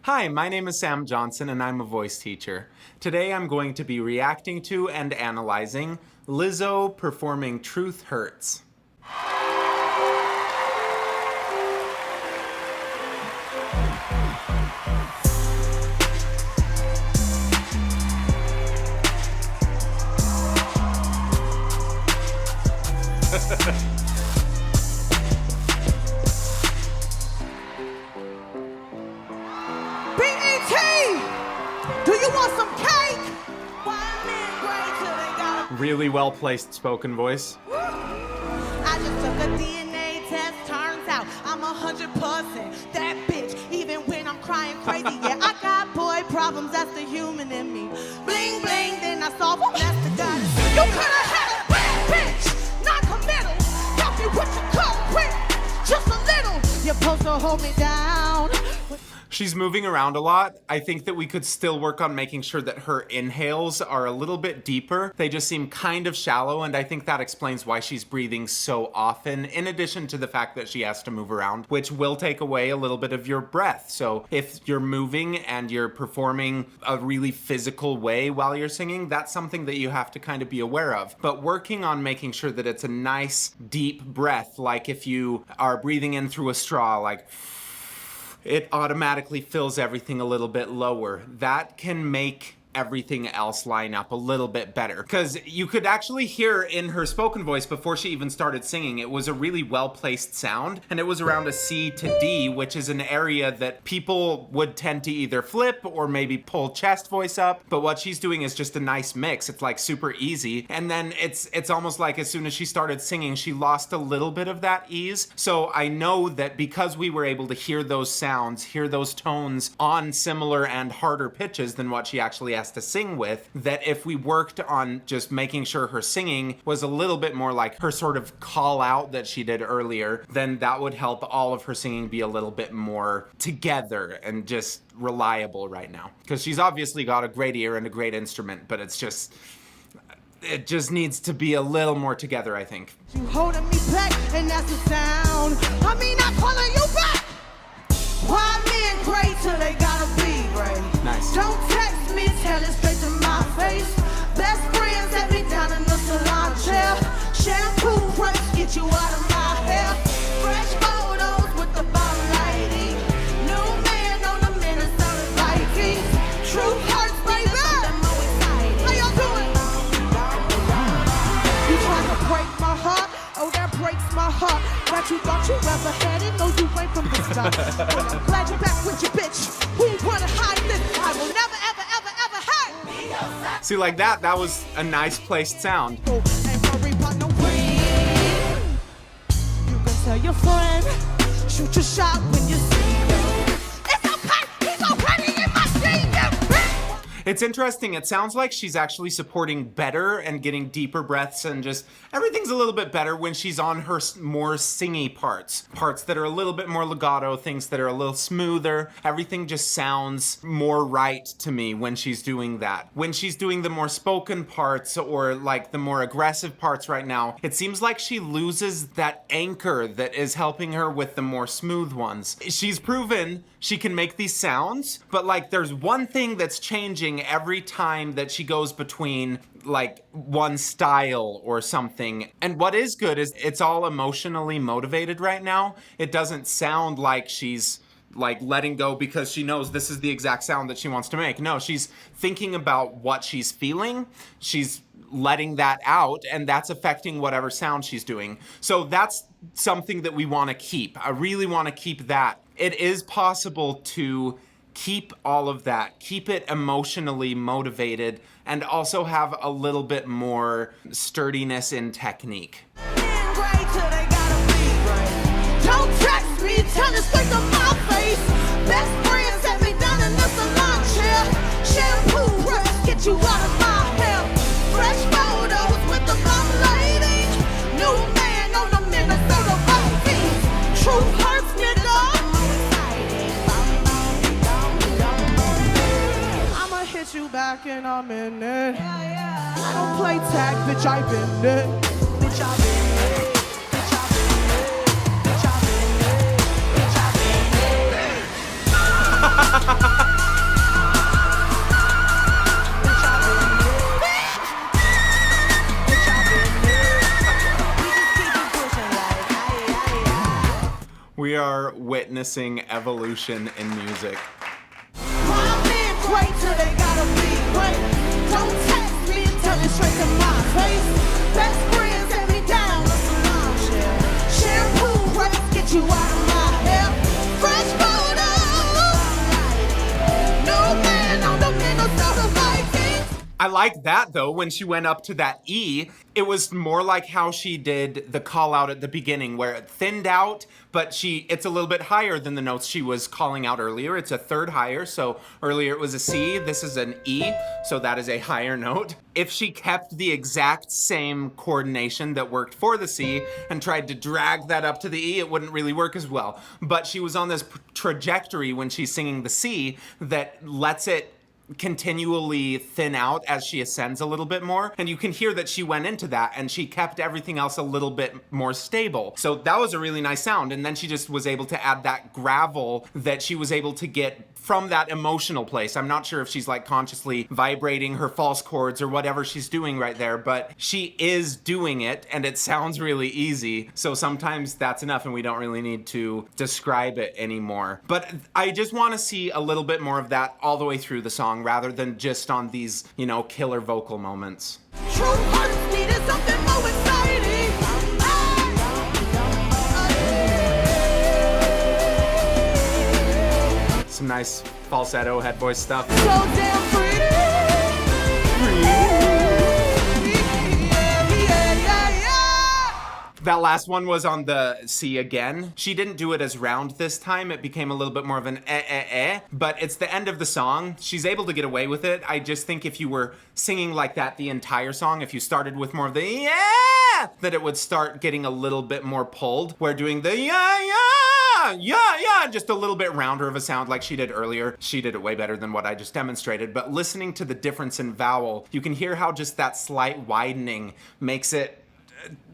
Hi, my name is Sam Johnson and I'm a voice teacher. Today I'm going to be reacting to and analyzing Lizzo performing Truth Hurts. Do you want some cake? Really well-placed spoken voice. I just took a DNA test, turns out I'm 100% that bitch, even when I'm crying crazy. Yeah, I got boy problems, that's the human in me. Bling, bling, then I solve them, that's the goddess. You could've had a bad bitch, not committal. Help me with your culprit, just a little. You're supposed to hold me down. She's moving around a lot. I think that we could still work on making sure that her inhales are a little bit deeper. They just seem kind of shallow, and I think that explains why she's breathing so often, in addition to the fact that she has to move around, which will take away a little bit of your breath. So if you're moving and you're performing a really physical way while you're singing, that's something that you have to kind of be aware of. But working on making sure that it's a nice, deep breath, like if you are breathing in through a straw, like it automatically fills everything a little bit lower. That can make everything else line up a little bit better. Because you could actually hear in her spoken voice before she even started singing, it was a really well-placed sound, and it was around a C to D, which is an area that people would tend to either flip or maybe pull chest voice up, but what she's doing is just a nice mix. It's like super easy, and then it's almost like as soon as she started singing, she lost a little bit of that ease. So I know that because we were able to hear those sounds, hear those tones on similar and harder pitches than what she actually has to sing with, that if we worked on just making sure her singing was a little bit more like her sort of call out that she did earlier, then that would help all of her singing be a little bit more together and just reliable right now. Because she's obviously got a great ear and a great instrument, but it just needs to be a little more together, I think. You holding me back, and that's the sound. I mean, I'm calling you back. Why men great till they gotta be great? Nice. Don't text me, tell it straight to my face. Best friends let me down in the salon chair. Shampoo brush, get you out of my hair. Fresh photos with the bomb lady. New man on the Minnesota Vikings. True hearts, baby. How y'all doing? You trying to break my heart? Oh, that breaks my heart. But you thought you ever had it? No, you ain't from this time. Well, I'm glad you're back with your bitch. Who wanna hide this? I will never, ever, ever, ever hide. See, like that was a nice placed sound. Oh, ain't worry about no rain. You can tell your friend, shoot your shot when you see him. It's okay, he's already in my dream. It's interesting. It sounds like she's actually supporting better and getting deeper breaths, and just everything's a little bit better when she's on her more singy parts that are a little bit more legato, things that are a little smoother. Everything just sounds more right to me when she's doing that. When she's doing the more spoken parts or like the more aggressive parts right now, it seems like she loses that anchor that is helping her with the more smooth ones. She's proven she can make these sounds, but like there's one thing that's changing every time that she goes between like one style or something. And what is good is it's all emotionally motivated right now. It doesn't sound like she's like letting go because she knows this is the exact sound that she wants to make. No, she's thinking about what she's feeling. She's letting that out, and that's affecting whatever sound she's doing. So that's something that we want to keep. I really want to keep that. It is possible to keep all of that, keep it emotionally motivated, and also have a little bit more sturdiness in technique. Don't text me, tell it straight to my face. Best friends set me down in the salon chair. Shampoo brush, get you out of my hair. Fresh photos with the bomb lady. New man on the Minnesota Vikings. True hurts, nigga. I'ma hit you back in a minute. I don't play tag, bitch, I been it. Bitch, I been it. Bitch, I been it. Bitch, I been it. Bitch, I been it. are witnessing evolution in music. My men great till they gotta be great. Don't text me and tell it straight to my face. Best friends set me down on some lawn chair. Shampoo breaks get you out of my hair. Fresh photos. New man on the Minnesota Vikings. I like that though, when she went up to that E, it was more like how she did the call out at the beginning where it thinned out, but it's a little bit higher than the notes she was calling out earlier. It's a third higher, so earlier it was a C, this is an E, so that is a higher note. If she kept the exact same coordination that worked for the C and tried to drag that up to the E, it wouldn't really work as well. But she was on this trajectory when she's singing the C that lets it continually thin out as she ascends a little bit more, and you can hear that she went into that and she kept everything else a little bit more stable. So that was a really nice sound, and then she just was able to add that gravel that she was able to get from that emotional place. I'm not sure if she's like consciously vibrating her false chords or whatever she's doing right there, but she is doing it and it sounds really easy. So sometimes that's enough and we don't really need to describe it anymore. But I just want to see a little bit more of that all the way through the song rather than just on these, killer vocal moments. True hearts needed something more exciting. Some nice falsetto head voice stuff. So damn pretty. That last one was on the C again. She didn't do it as round this time. It became a little bit more of an but it's the end of the song. She's able to get away with it. I just think if you were singing like that the entire song, if you started with more of the yeah, that it would start getting a little bit more pulled. Where doing the yeah, just a little bit rounder of a sound like she did earlier. She did it way better than what I just demonstrated, but listening to the difference in vowel, you can hear how just that slight widening makes it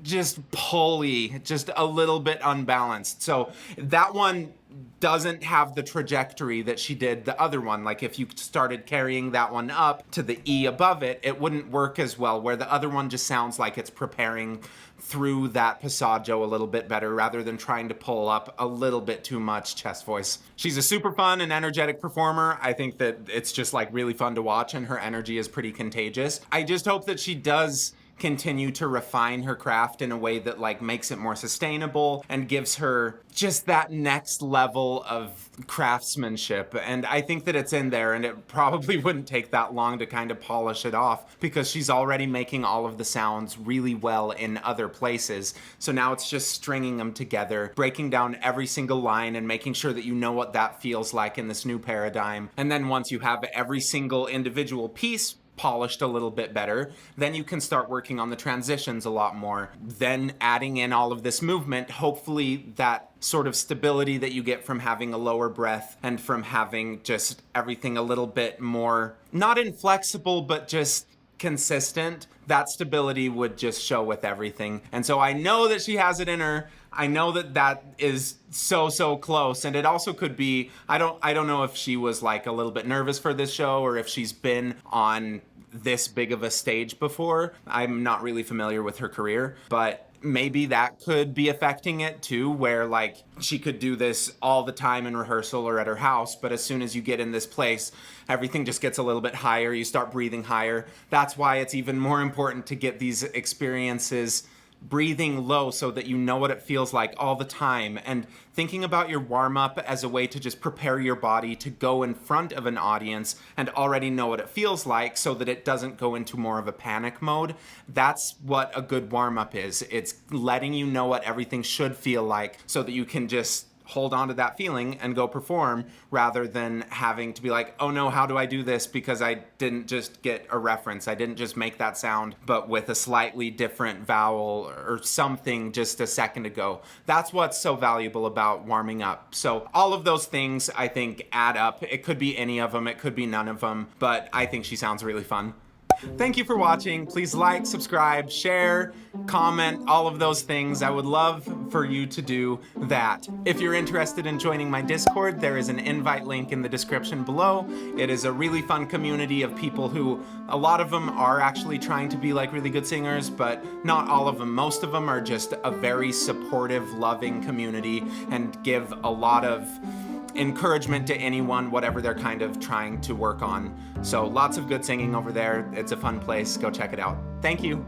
just pulley, just a little bit unbalanced. So that one doesn't have the trajectory that she did the other one. Like if you started carrying that one up to the E above it, it wouldn't work as well, where the other one just sounds like it's preparing through that passaggio a little bit better rather than trying to pull up a little bit too much chest voice. She's a super fun and energetic performer. I think that it's just like really fun to watch and her energy is pretty contagious. I just hope that she does continue to refine her craft in a way that like makes it more sustainable and gives her just that next level of craftsmanship. And I think that it's in there, and it probably wouldn't take that long to kind of polish it off because she's already making all of the sounds really well in other places. So now it's just stringing them together, breaking down every single line and making sure that you know what that feels like in this new paradigm. And then once you have every single individual piece polished a little bit better, then you can start working on the transitions a lot more. Then adding in all of this movement, hopefully that sort of stability that you get from having a lower breath and from having just everything a little bit more, not inflexible, but just consistent, that stability would just show with everything. And so I know that she has it in her. I know that that is so close, and it also could be, I don't know if she was like a little bit nervous for this show or if she's been on this big of a stage before. I'm not really familiar with her career, but maybe that could be affecting it too, where like she could do this all the time in rehearsal or at her house, but as soon as you get in this place, everything just gets a little bit higher, you start breathing higher. That's why it's even more important to get these experiences breathing low so that you know what it feels like all the time, and thinking about your warm-up as a way to just prepare your body to go in front of an audience and already know what it feels like so that it doesn't go into more of a panic mode. That's what a good warm-up is. It's letting you know what everything should feel like so that you can just hold on to that feeling and go perform, rather than having to be like, oh no, how do I do this? Because I didn't just get a reference. I didn't just make that sound, but with a slightly different vowel or something just a second ago. That's what's so valuable about warming up. So all of those things I think add up. It could be any of them, it could be none of them, but I think she sounds really fun. Thank you for watching. Please like, subscribe, share, comment, all of those things. I would love for you to do that. If you're interested in joining my Discord, there is an invite link in the description below. It is a really fun community of people who, a lot of them are actually trying to be like really good singers, but not all of them. Most of them are just a very supportive, loving community and give a lot of encouragement to anyone, whatever they're kind of trying to work on. So lots of good singing over there. It's a fun place. Go check it out. Thank you.